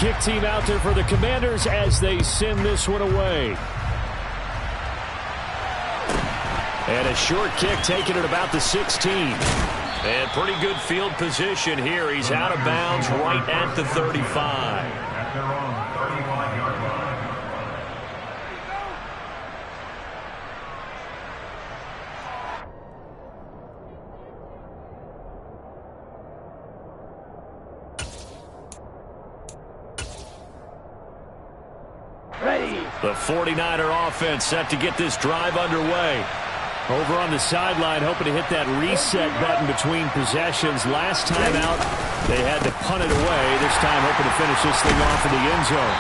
kick team out there for the Commanders as they send this one away. And a short kick taken at about the 16. And pretty good field position here. He's out of bounds right at the 35. The 49er offense set to get this drive underway. Over on the sideline, hoping to hit that reset button between possessions. Last time out, they had to punt it away. This time, hoping to finish this thing off in the end zone.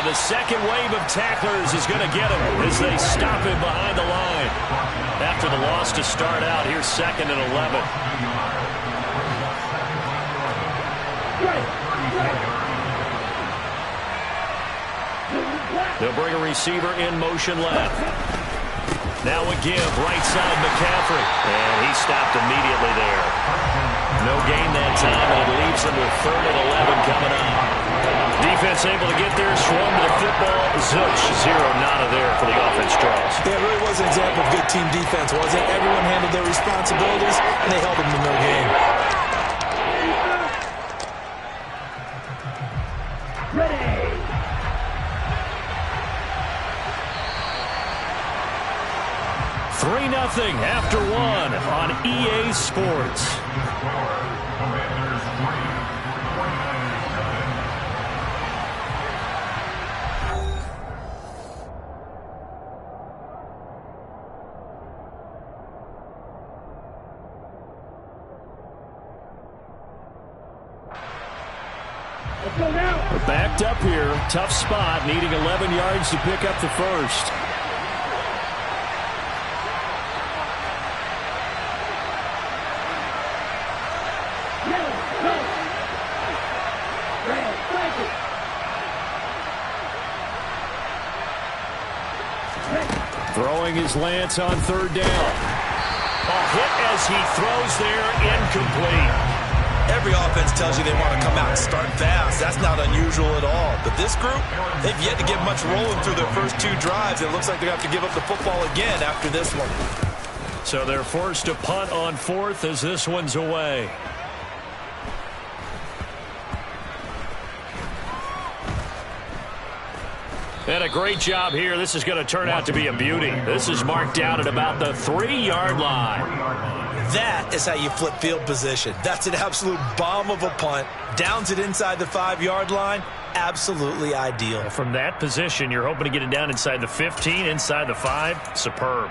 And the second wave of tacklers is going to get him as they stop him behind the line. After the loss to start out, here's 2nd and 11. They'll bring a receiver in motion left. Now a give, right side McCaffrey. And he stopped immediately there. No gain that time, and it leaves them with 3rd and 11 coming up. Defense able to get there, swarm to the football. Zilch, 0 nada there for the offense draws. Yeah, it really was an example of good team defense, wasn't it? Everyone handled their responsibilities, and they held them to no gain. Ready. 3-0 after 1 on EA Sports. We're backed up here. Tough spot, needing 11 yards to pick up the first. Throwing his Lance on 3rd down. A hit as he throws there, incomplete. Every offense tells you they want to come out and start fast. That's not unusual at all. But this group, they've yet to get much rolling through their first 2 drives. It looks like they have to give up the football again after this one. So they're forced to punt on 4th as this one's away. And a great job here. This is going to turn out to be a beauty. This is marked out at about the 3-yard line. That is how you flip field position. That's an absolute bomb of a punt. Downs it inside the 5-yard line. Absolutely ideal. From that position, you're hoping to get it down inside the 15, inside the 5. Superb.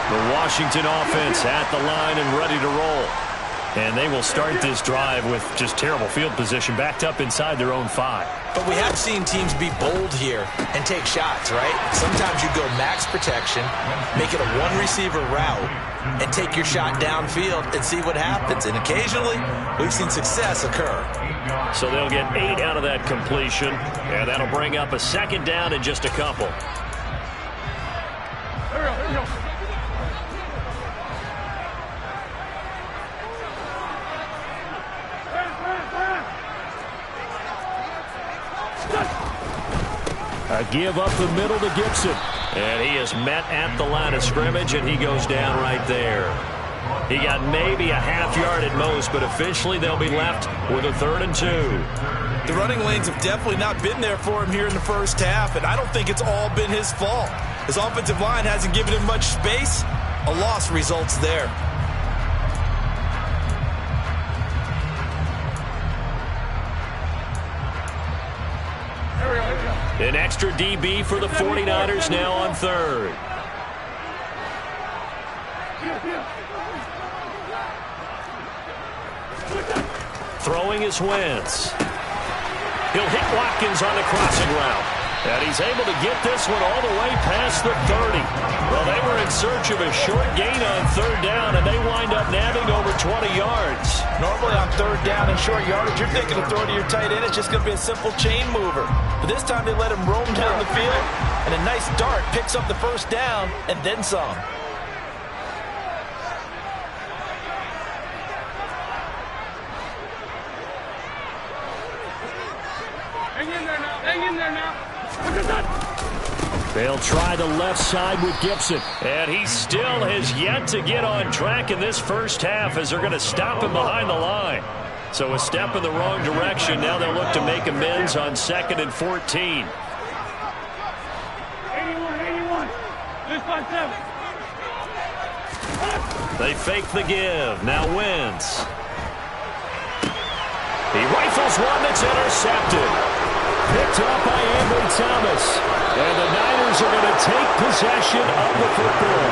The Washington offense at the line and ready to roll. And they will start this drive with just terrible field position, backed up inside their own 5. But we have seen teams be bold here and take shots, right? Sometimes you go max protection, make it a 1-receiver route, and take your shot downfield and see what happens. And occasionally, we've seen success occur. So they'll get 8 out of that completion, and that'll bring up a 2nd down in just a couple. A give up the middle to Gibson. And he is met at the line of scrimmage, and he goes down right there. He got maybe a half yard at most, but officially they'll be left with a 3rd and 2. The running lanes have definitely not been there for him here in the first half, and I don't think it's all been his fault. His offensive line hasn't given him much space. A loss results there. An extra DB for the 49ers now on 3rd. Throwing is Wentz. He'll hit Watkins on the crossing route. And he's able to get this one all the way past the 30. Well, they were in search of a short gain on 3rd down, and they wind up nabbing over 20 yards. Normally on 3rd down and short yardage, you're thinking of throwing to your tight end. It's just going to be a simple chain mover. But this time they let him roam down the field, And a nice dart picks up the first down and then some. Hang in there now. Hang in there now. Look at that. They'll try the left side with Gibson. And he still has yet to get on track in this first half as they're going to stop him behind the line. So a step in the wrong direction. Now they'll look to make amends on 2nd and 14. 81. This by 7. They fake the give. Now wins. He rifles one that's intercepted. Picked up by Ambry Thomas. And the Niners are going to take possession of the football.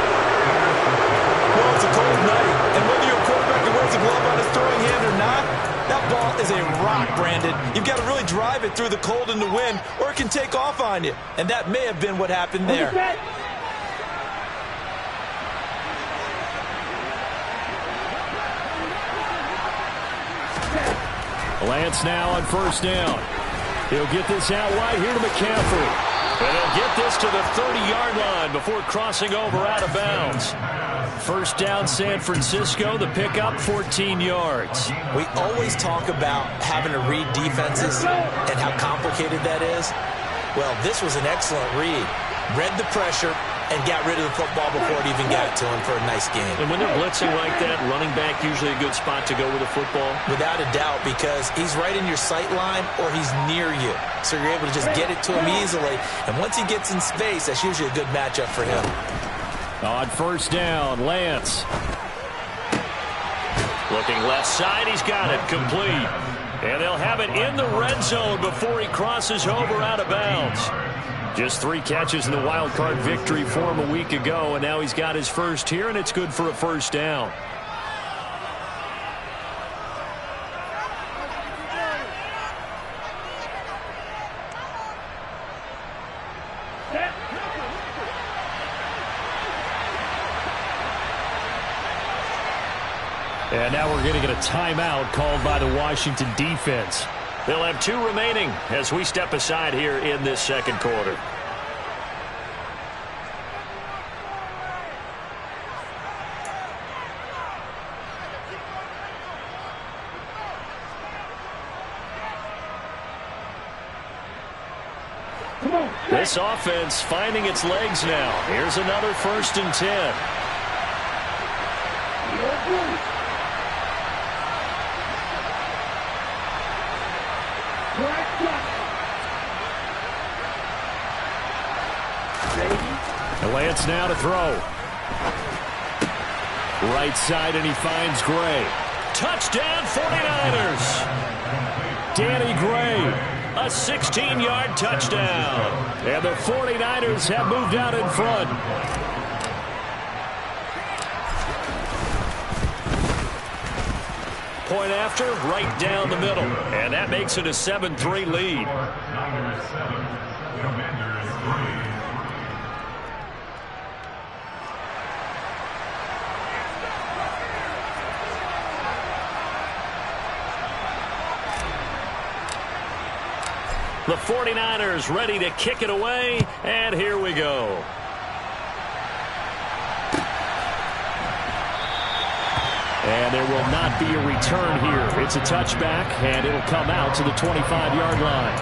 Well, it's a cold night, and whether you're a quarterback who wears a glove on his throwing hand or not, that ball is a rock, Brandon. You've got to really drive it through the cold and the wind, or it can take off on you. And that may have been what happened there. Lance now on first down. He'll get this out wide here to McCaffrey. And he'll get this to the 30-yard line before crossing over out of bounds. First down, San Francisco. The pickup, 14 yards. We always talk about having to read defenses and how complicated that is. Well, this was an excellent read. Read the pressure and got rid of the football before it even got to him for a nice game. And when they're blitzing like that, running back usually a good spot to go with the football? Without a doubt, because he's right in your sight line or he's near you. So you're able to just get it to him easily. And once he gets in space, that's usually a good matchup for him. On first down, Lance. Looking left side, he's got it, complete. And they'll have it in the red zone before he crosses over out of bounds. Just 3 catches in the wild card victory for him a week ago, and now he's got his first here, and it's good for a first down. And now we're going to get a timeout called by the Washington defense. They'll have 2 remaining as we step aside here in this second quarter. This offense finding its legs now. Here's another 1st and 10. Lance now to throw. Right side, and he finds Gray. Touchdown, 49ers. Danny Gray, a 16-yard touchdown. And the 49ers have moved out in front. Point after, right down the middle. And that makes it a 7-3 lead. The 49ers ready to kick it away, and here we go. And there will not be a return here. It's a touchback, and it'll come out to the 25-yard line.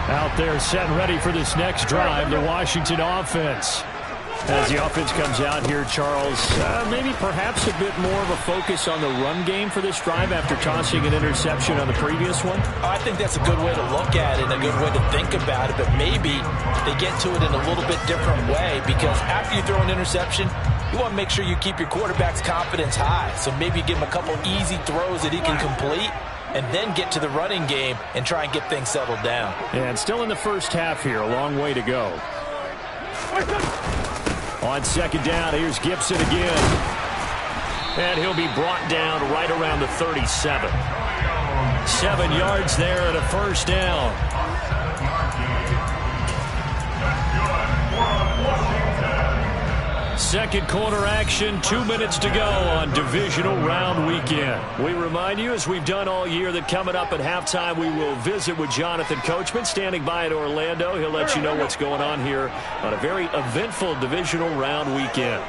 Out there set and ready for this next drive, the Washington offense. As the offense comes out here, Charles, maybe perhaps a bit more of a focus on the run game for this drive after tossing an interception on the previous one? I think that's a good way to look at it and a good way to think about it, but maybe they get to it in a little bit different way because after you throw an interception, you want to make sure you keep your quarterback's confidence high. So maybe give him a couple easy throws that he can complete and then get to the running game and try and get things settled down. And still in the first half here, a long way to go. On second down, here's Gibson again. And he'll be brought down right around the 37. 7 yards there and a first down. Second quarter action, 2 minutes to go on divisional round weekend. We remind you, as we've done all year, that coming up at halftime, we will visit with Jonathan Coachman, standing by in Orlando. He'll let you know what's going on here on a very eventful divisional round weekend.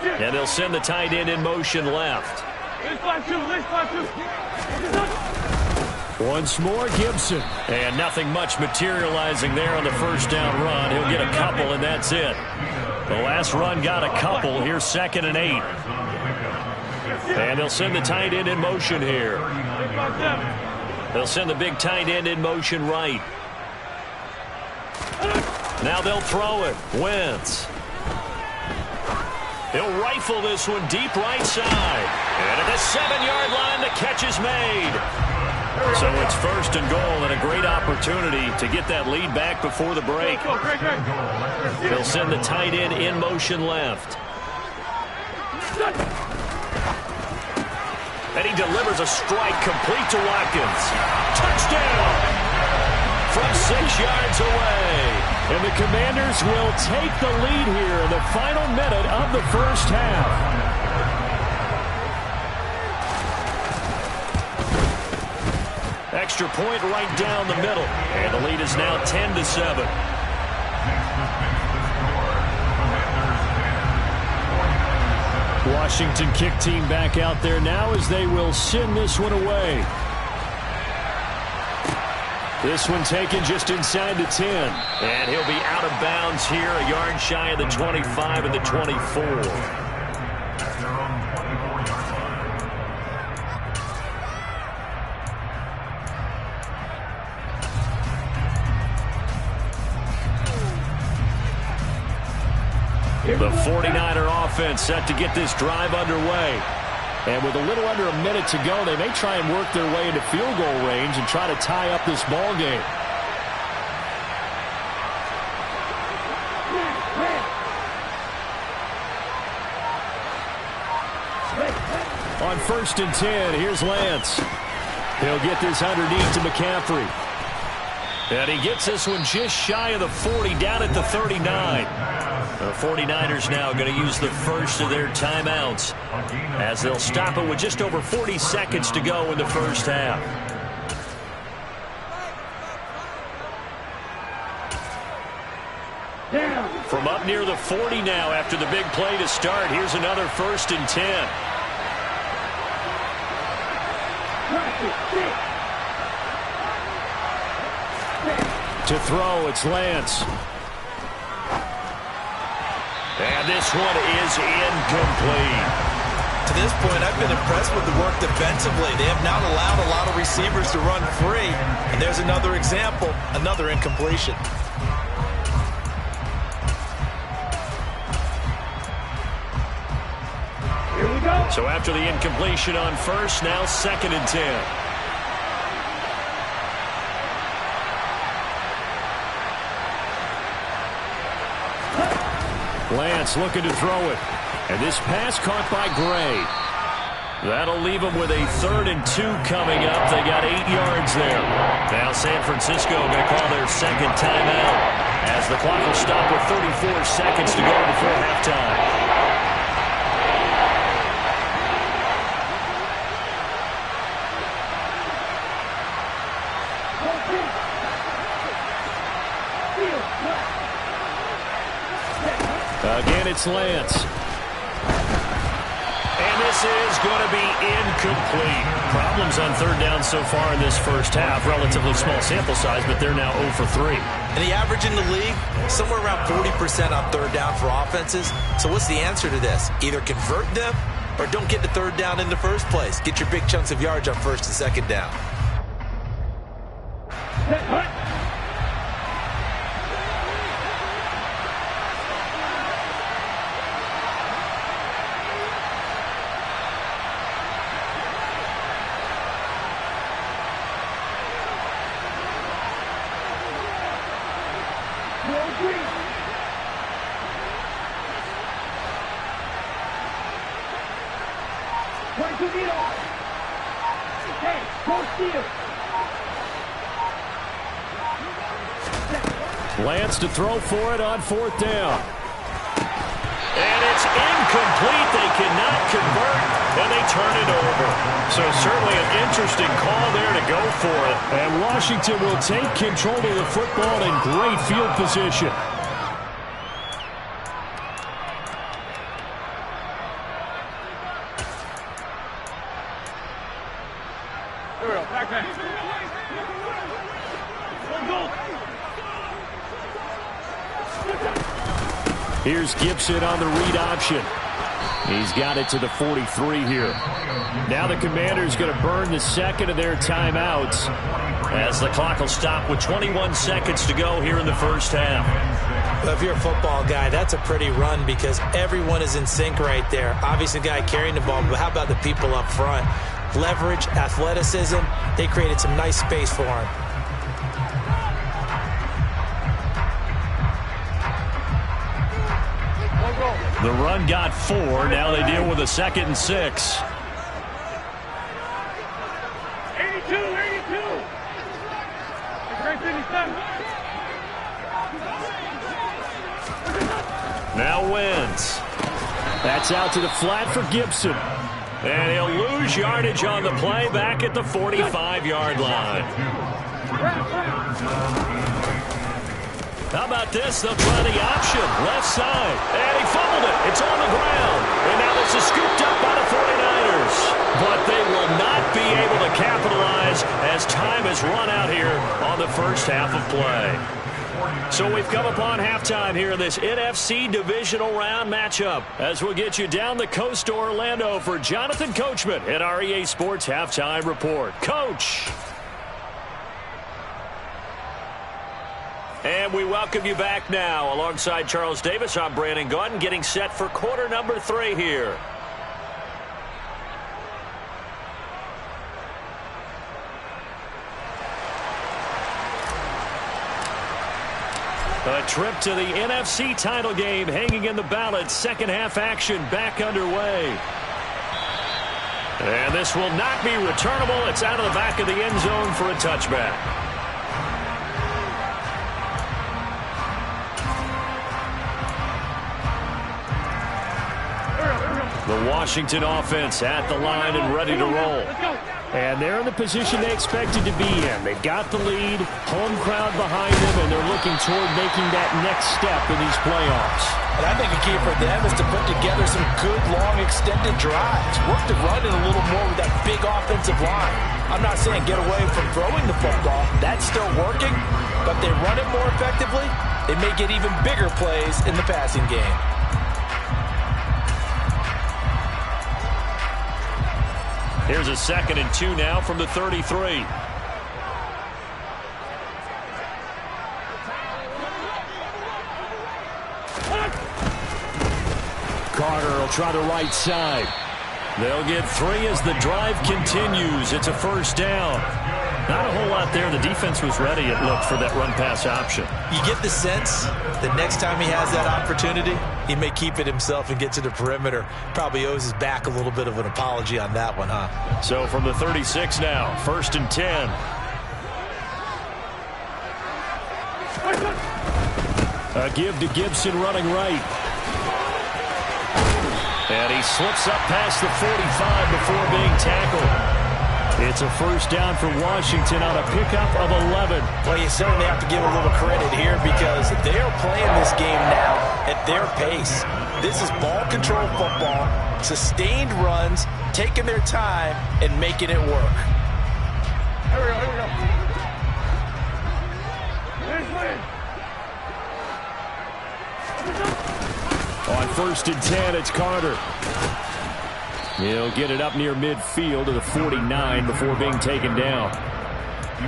And they'll send the tight end in motion left. Once more, Gibson. And nothing much materializing there on the first down run. He'll get a couple, and that's it. The last run got a couple. Here's 2nd and 8. And they'll send the tight end in motion here. They'll send the big tight end in motion right. Now they'll throw it. Wentz. He'll rifle this one deep right side. And at the 7-yard line, the catch is made. So it's 1st and goal, and a great opportunity to get that lead back before the break. They'll send the tight end in motion left. And he delivers a strike complete to Watkins. Touchdown! From 6 yards away. And the Commanders will take the lead here in the final minute of the first half. Extra point right down the middle. And the lead is now 10-7. Washington kick team back out there now as they will send this one away. This one taken just inside the 10. And he'll be out of bounds here, a yard shy of the 25 and the 24. The 49er offense set to get this drive underway. And with a little under a minute to go, they may try and work their way into field goal range and try to tie up this ball game. On 1st and 10, here's Lance. He'll get this underneath to McCaffrey. And he gets this one just shy of the 40, down at the 39. The 49ers now going to use the first of their timeouts as they'll stop it with just over 40 seconds to go in the first half. From up near the 40 now after the big play to start, here's another 1st and 10. To throw, it's Lance. And this one is incomplete. To this point, I've been impressed with the work defensively. They have not allowed a lot of receivers to run free. And there's another example, another incompletion. Here we go. So after the incompletion on first, now 2nd and 10. Lance looking to throw it. And this pass caught by Gray. That'll leave them with a 3rd and 2 coming up. They got 8 yards there. Now San Francisco going to call their 2nd timeout as the clock will stop with 34 seconds to go before halftime. Again, it's Lance. And this is going to be incomplete. Problems on 3rd down so far in this first half. Relatively small sample size, but they're now 0 for 3. And the average in the league, somewhere around 40% on 3rd down for offenses. So what's the answer to this? Either convert them or don't get the 3rd down in the first place. Get your big chunks of yards on 1st and 2nd down. Lance to throw for it on 4th down. Incomplete. They cannot convert, and they turn it over. So certainly an interesting call there to go for it. And Washington will take control of the football in great field position. Here's Gibson on the read option. He's got it to the 43 here. Now the Commanders going to burn the second of their timeouts as the clock will stop with 21 seconds to go here in the first half. Well, if you're a football guy, that's a pretty run because everyone is in sync right there. Obviously, the guy carrying the ball, but how about the people up front? Leverage, athleticism, they created some nice space for him. The run got 4. Now they deal with a 2nd and 6. 82, 82. Now Wentz. That's out to the flat for Gibson. And he'll lose yardage on the play back at the 45-yard line. How about this? They'll try the option. Left side. And he fumbled it. It's on the ground. And now this is scooped up by the 49ers. But they will not be able to capitalize as time has run out here on the first half of play. So we've come upon halftime here in this NFC divisional round matchup as we'll get you down the coast to Orlando for Jonathan Coachman at our EA Sports Halftime Report. Coach. And we welcome you back now. Alongside Charles Davis, I'm Brandon Gaudin, getting set for quarter number 3 here. A trip to the NFC title game hanging in the balance. Second half action back underway. And this will not be returnable. It's out of the back of the end zone for a touchback. The Washington offense at the line and ready to roll. And they're in the position they expected to be in. They've got the lead, home crowd behind them, and they're looking toward making that next step in these playoffs. And I think a key for them is to put together some good, long, extended drives. Work the run in a little more with that big offensive line. I'm not saying get away from throwing the football. That's still working. But they run it more effectively, they may get even bigger plays in the passing game. Here's a 2nd and 2 now from the 33. Carter will try the right side. They'll get 3 as the drive continues. It's a first down. Not a whole lot there. The defense was ready, it looked, for that run-pass option. You get the sense that next time he has that opportunity, he may keep it himself and get to the perimeter. Probably owes his back a little bit of an apology on that one, huh? So from the 36 now, 1st and 10. A give to Gibson running right. And he slips up past the 45 before being tackled. It's a first down for Washington on a pickup of 11. Well, you certainly have to give a little credit here because they are playing this game now at their pace. This is ball control football, sustained runs, taking their time, and making it work. Here we go, here we go. On 1st and 10, it's Carter. He'll get it up near midfield to the 49 before being taken down.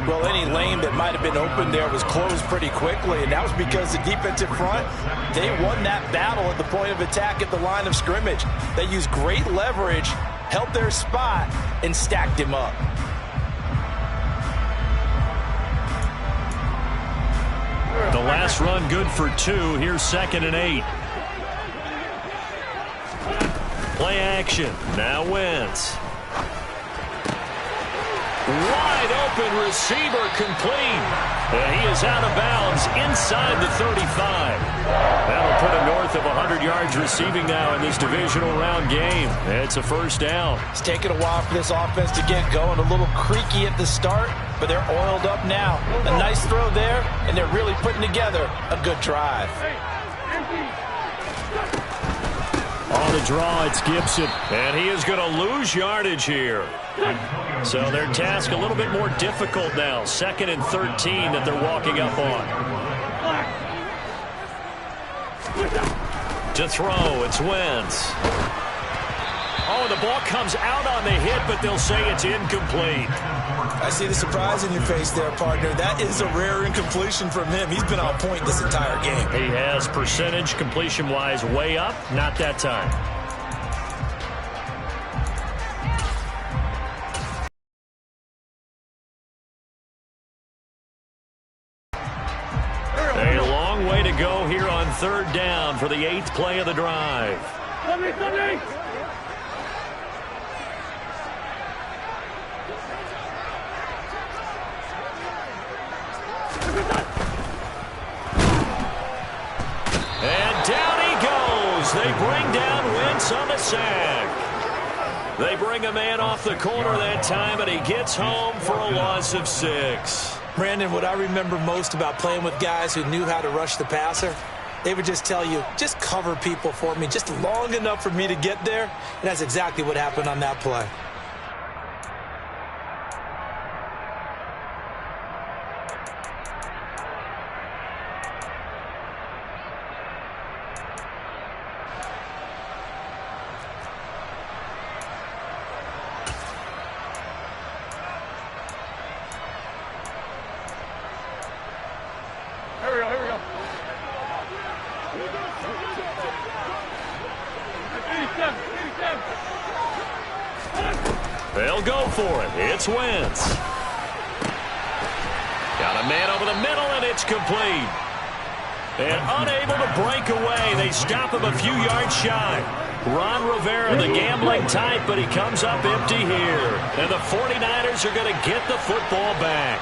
Well, any lane that might have been open there was closed pretty quickly, and that was because the defensive front, they won that battle at the point of attack at the line of scrimmage. They used great leverage, held their spot, and stacked him up. The last run good for 2. Here's 2nd and 8. Play action. Now Wentz. Wide open receiver complete. He is out of bounds inside the 35. That'll put him north of 100 yards receiving now in this divisional round game. It's a first down. It's taken a while for this offense to get going. A little creaky at the start, but they're oiled up now. A nice throw there, and they're really putting together a good drive. On the draw, it's Gibson. And he is going to lose yardage here. So their task a little bit more difficult now. 2nd and 13 that they're walking up on. To throw, it's Wentz. Oh, the ball comes out on the hit, but they'll say it's incomplete. I see the surprise in your face there, partner. That is a rare incompletion from him. He's been on point this entire game. He has percentage completion-wise way up, not that time. A long way to go here on 3rd down for the 8th play of the drive. And down he goes. They bring down Wentz on the sack. They bring a man off the corner that time, and he gets home for a loss of 6. Brandon, what I remember most about playing with guys who knew how to rush the passer, they would just tell you, just cover people for me, just long enough for me to get there. And that's exactly what happened on that play. They'll go for it. It's Wentz. Got a man over the middle, and it's complete. And unable to break away. They stop him a few yards shy. Ron Rivera, the gambling type, but he comes up empty here. And the 49ers are going to get the football back.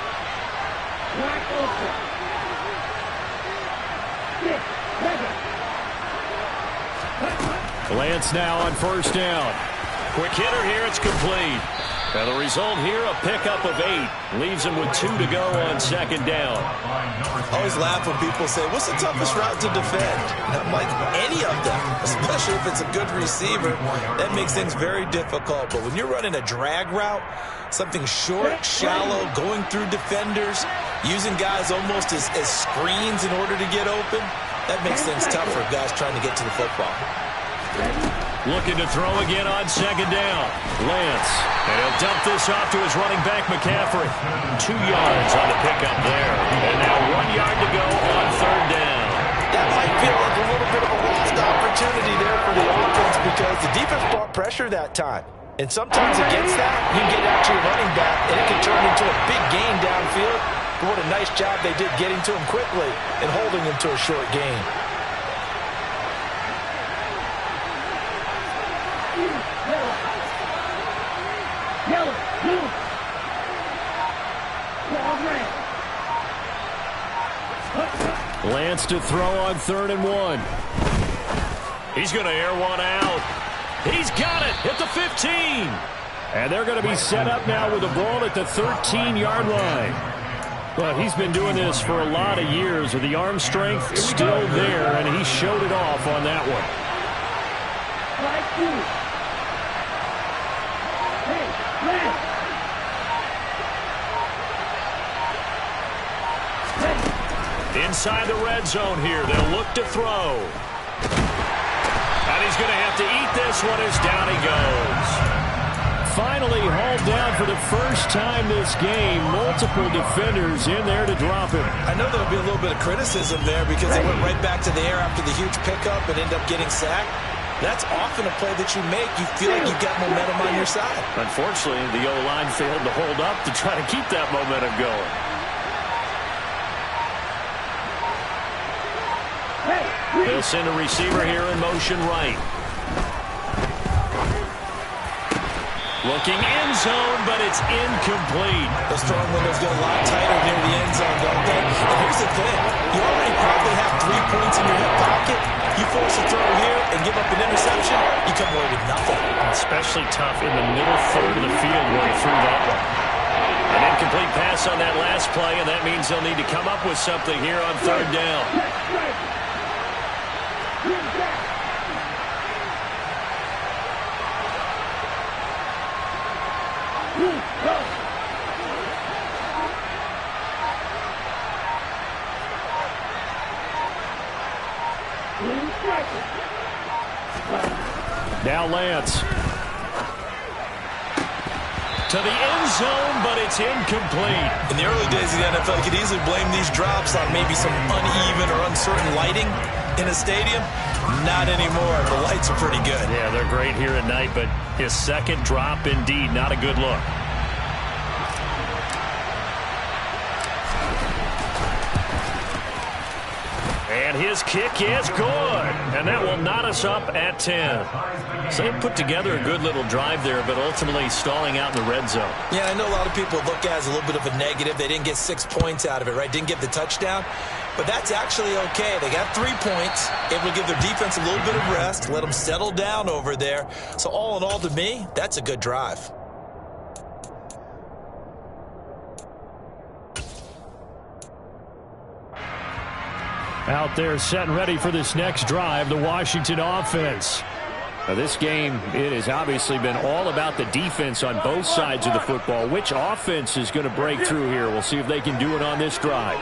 Lance now on 1st down. Quick hitter here, it's complete. And the result here, a pickup of 8. Leaves him with 2 to go on 2nd down. I always laugh when people say, what's the toughest route to defend? And I'm like, any of them, especially if it's a good receiver. That makes things very difficult. But when you're running a drag route, something short, shallow, going through defenders, using guys almost as screens in order to get open, that makes things tough for guys trying to get to the football. Looking to throw again on 2nd down. Lance. And he'll dump this off to his running back, McCaffrey. 2 yards on the pickup there. And now 1 yard to go on 3rd down. That might feel like a little bit of a lost opportunity there for the offense because the defense brought pressure that time. And sometimes against that, you can get out to your running back, and it can turn into a big gain downfield. But what a nice job they did getting to him quickly and holding him to a short gain. Lance to throw on 3rd and 1. He's going to air one out. He's got it at the 15. And they're going to be set up now with the ball at the 13-yard line. Well, he's been doing this for a lot of years with the arm strength still there, and he showed it off on that one. Inside the red zone here, they'll look to throw. And he's going to have to eat this one as down he goes. Finally hauled down for the first time this game. Multiple defenders in there to drop him. I know there'll be a little bit of criticism there because they went right back to the air after the huge pickup and end up getting sacked. That's often a play that you make. You feel like you've got momentum on your side. Unfortunately, the O-line failed to hold up to try to keep that momentum going. They'll send a receiver here in motion right. Looking end zone, but it's incomplete. Those throwing windows get a lot tighter near the end zone, don't they? And here's the thing. You already probably have 3 points in your hip pocket. You force a throw here and give up an interception, you come away with nothing. Especially tough in the middle third of the field where he threw that one. An incomplete pass on that last play, and that means they'll need to come up with something here on third down. Now Lance. To the end zone, but it's incomplete. In the early days of the NFL, you could easily blame these drops on maybe some uneven or uncertain lighting in a stadium. Not anymore. The lights are pretty good. Yeah, they're great here at night, but his second drop, indeed, not a good look. And his kick is good. And that will knot us up at 10. So they put together a good little drive there, but ultimately stalling out in the red zone. Yeah, I know a lot of people look at it as a little bit of a negative. They didn't get 6 points out of it, right? Didn't get the touchdown. But that's actually okay. They got 3 points. Able to give their defense a little bit of rest, let them settle down over there. So all in all, to me, that's a good drive. Out there set and ready for this next drive, the Washington offense. Now this game, it has obviously been all about the defense on both sides of the football. Which offense is going to break through here? We'll see if they can do it on this drive.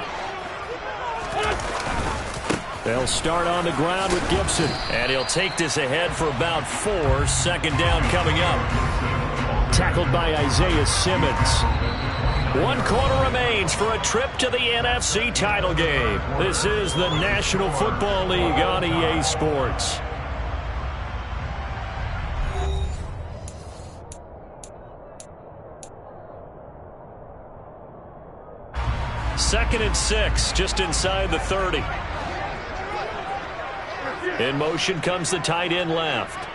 They'll start on the ground with Gibson. And he'll take this ahead for about 4. Second down coming up. Tackled by Isaiah Simmons. 1 quarter remains for a trip to the NFC title game. This is the National Football League on EA Sports. Second and 6, just inside the 30. In motion comes the tight end left.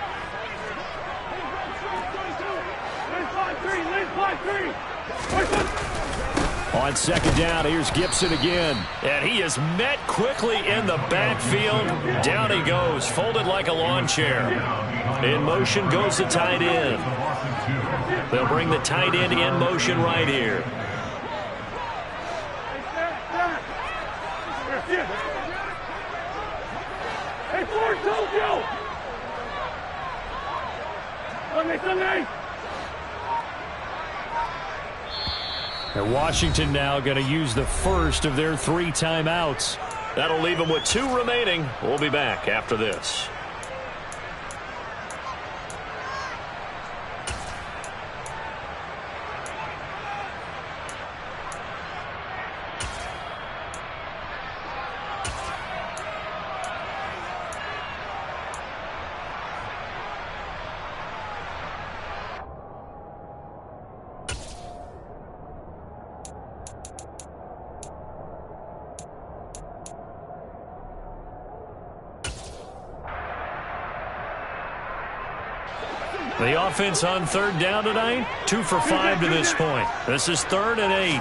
On second down, here's Gibson again. And he is met quickly in the backfield. Down he goes, folded like a lawn chair. In motion goes the tight end. They'll bring the tight end in motion right here. Hey, Ford, Tokyo! Sunday! And Washington now going to use the first of their 3 timeouts. That'll leave them with 2 remaining. We'll be back after this. The offense on third down tonight, 2 for 5 to this point. This is 3rd and 8.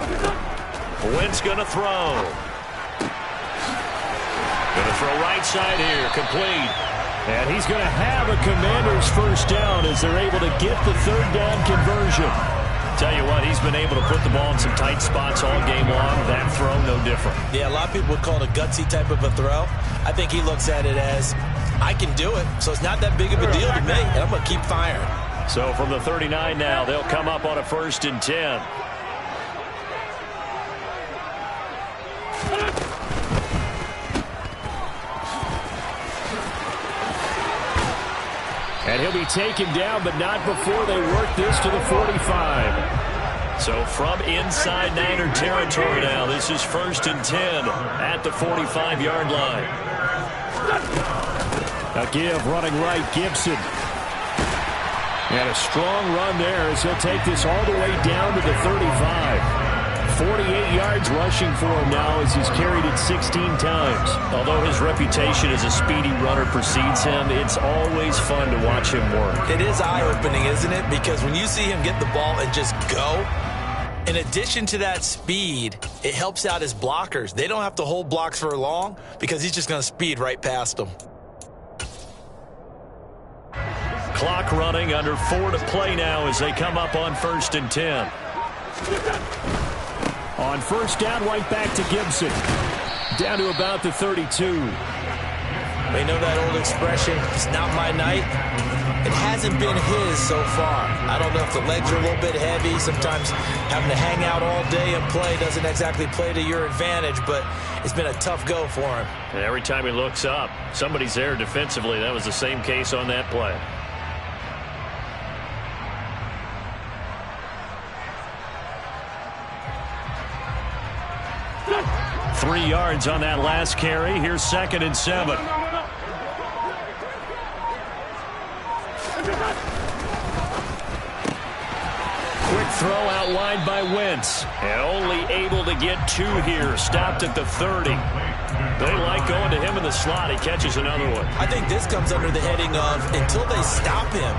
Wentz going to throw. Going to throw right side here, complete. And he's going to have a Commanders first down as they're able to get the 3rd down conversion. Tell you what, he's been able to put the ball in some tight spots all game long. That throw, no different. Yeah, a lot of people would call it a gutsy type of a throw. I think he looks at it as, I can do it, so it's not that big of a deal to me, and I'm going to keep firing. So from the 39 now, they'll come up on a 1st and 10. And he'll be taken down, but not before they work this to the 45. So from inside Niner territory now, this is 1st and 10 at the 45-yard line. A give running right, Gibson. And a strong run there as he'll take this all the way down to the 35. 48 yards rushing for him now as he's carried it 16 times. Although his reputation as a speedy runner precedes him, it's always fun to watch him work. It is eye-opening, isn't it? Because when you see him get the ball and just go, in addition to that speed, it helps out his blockers. They don't have to hold blocks for long because he's just going to speed right past them. Clock running, under 4 to play now as they come up on 1st and 10. On first down, right back to Gibson. Down to about the 32. They know that old expression, it's not my night. It hasn't been his so far. I don't know if the legs are a little bit heavy. Sometimes having to hang out all day and play doesn't exactly play to your advantage, but it's been a tough go for him. And every time he looks up, somebody's there defensively. That was the same case on that play. Three yards on that last carry. Here's 2nd and 7. Quick throw outlined by Wentz. And only able to get 2 here. Stopped at the 30. They like going to him in the slot. He catches another one. I think this comes under the heading of until they stop him,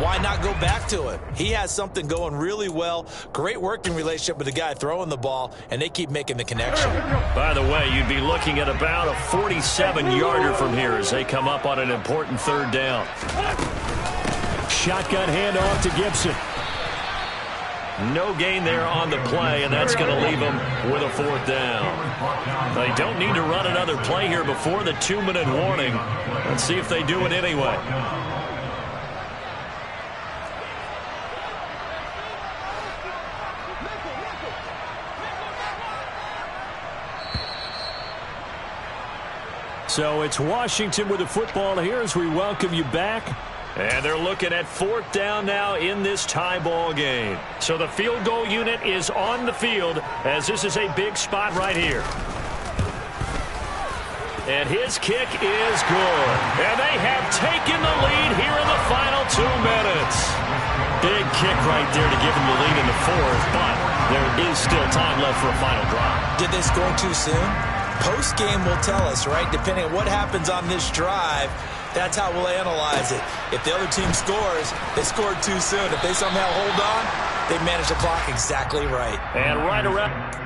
why not go back to him? He has something going really well. Great working relationship with the guy throwing the ball, and they keep making the connection. By the way, you'd be looking at about a 47-yarder from here as they come up on an important 3rd down. Shotgun handoff to Gibson. No gain there on the play, and that's going to leave them with a 4th down. They don't need to run another play here before the 2-minute warning. Let's see if they do it anyway. So it's Washington with the football here as we welcome you back. And they're looking at 4th down now in this tie ball game. So the field goal unit is on the field as this is a big spot right here. And his kick is good. And they have taken the lead here in the final 2 minutes. Big kick right there to give them the lead in the 4th, but there is still time left for a final drive. Did they score too soon? Post-game will tell us, right? Depending on what happens on this drive, that's how we'll analyze it. If the other team scores, they scored too soon. If they somehow hold on, they manage the clock exactly right. And right around...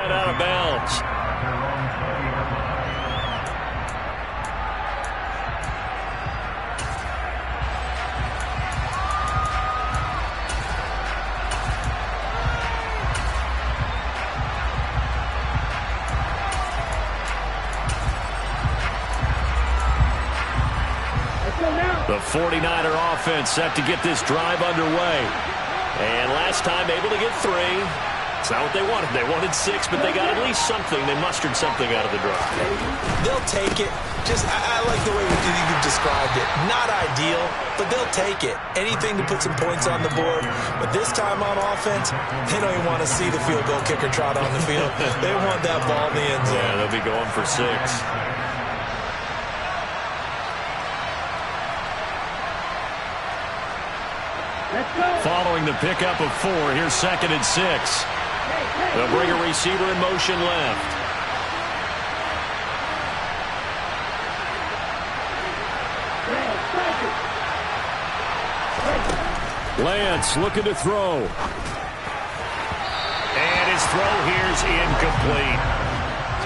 out of bounds. The 49er offense set to get this drive underway. And last time able to get 3. It's not what they wanted. They wanted 6, but they got at least something. They mustered something out of the drive. They'll take it. I like the way you've described it. Not ideal, but they'll take it. Anything to put some points on the board. But this time on offense, they don't even want to see the field goal kicker trot on the field. They want that ball in the end zone. Yeah, they'll be going for 6. Following the pickup of 4, here's 2nd and 6. They'll bring a receiver in motion left. Lance looking to throw. And his throw here's incomplete.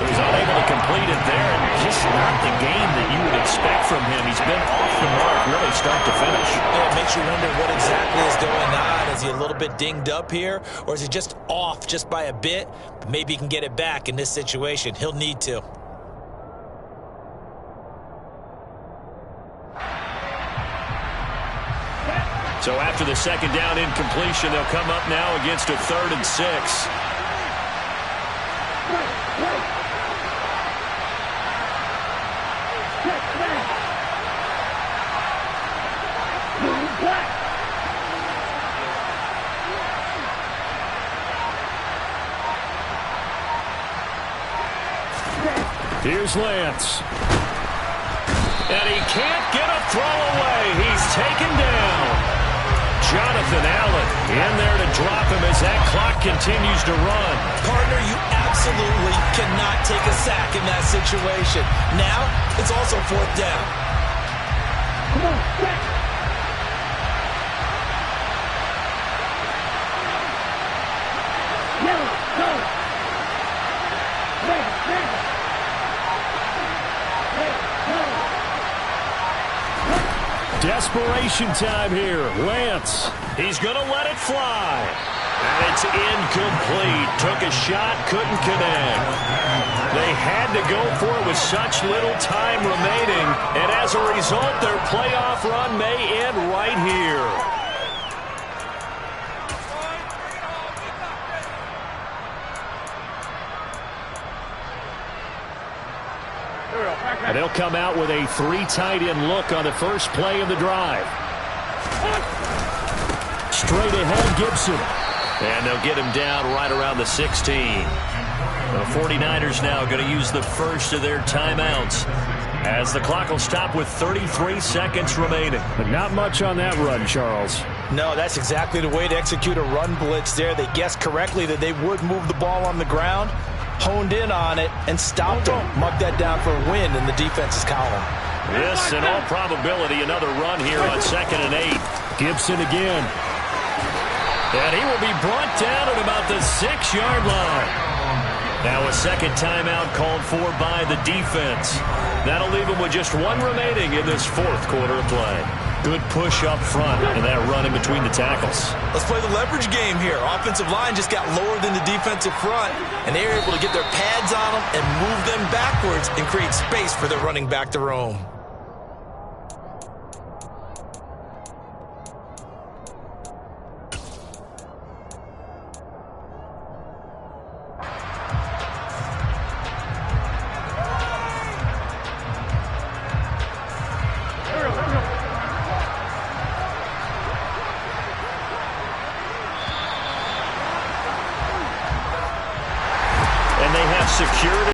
He was unable to complete it there, and just not the game that you would expect from him. He's been off the mark, really start to finish. Yeah, it makes you wonder what exactly is going on. Is he a little bit dinged up here, or is he just off just by a bit? Maybe he can get it back in this situation. He'll need to. So after the second down incompletion, they'll come up now against a 3rd and 6. Here's Lance. And he can't get a throw away. He's taken down. Jonathan Allen in there to drop him as that clock continues to run. Partner, you absolutely cannot take a sack in that situation. Now, it's also 4th down. Come on, back. Now, go. Back, back. Desperation time here. Lance. He's going to let it fly. And it's incomplete. Took a shot, couldn't connect. They had to go for it with such little time remaining. And as a result, their playoff run may end right here. And they'll come out with a 3 tight end look on the first play of the drive. Straight ahead, Gibson. And they'll get him down right around the 16. The 49ers now going to use the first of their timeouts, as the clock will stop with 33 seconds remaining. But not much on that run, Charles. No, that's exactly the way to execute a run blitz there. They guessed correctly that they would move the ball on the ground, honed in on it, and stopped them. Mucked that down for a win in the defense's column. This, in all probability, another run here on 2nd and 8. Gibson again. And he will be brought down at about the 6-yard line. Now a second timeout called for by the defense. That'll leave him with just 1 remaining in this 4th quarter of play. Good push up front and that run in between the tackles. Let's play the leverage game here. Offensive line just got lower than the defensive front, and they were able to get their pads on them and move them backwards and create space for their running back to roam. Secured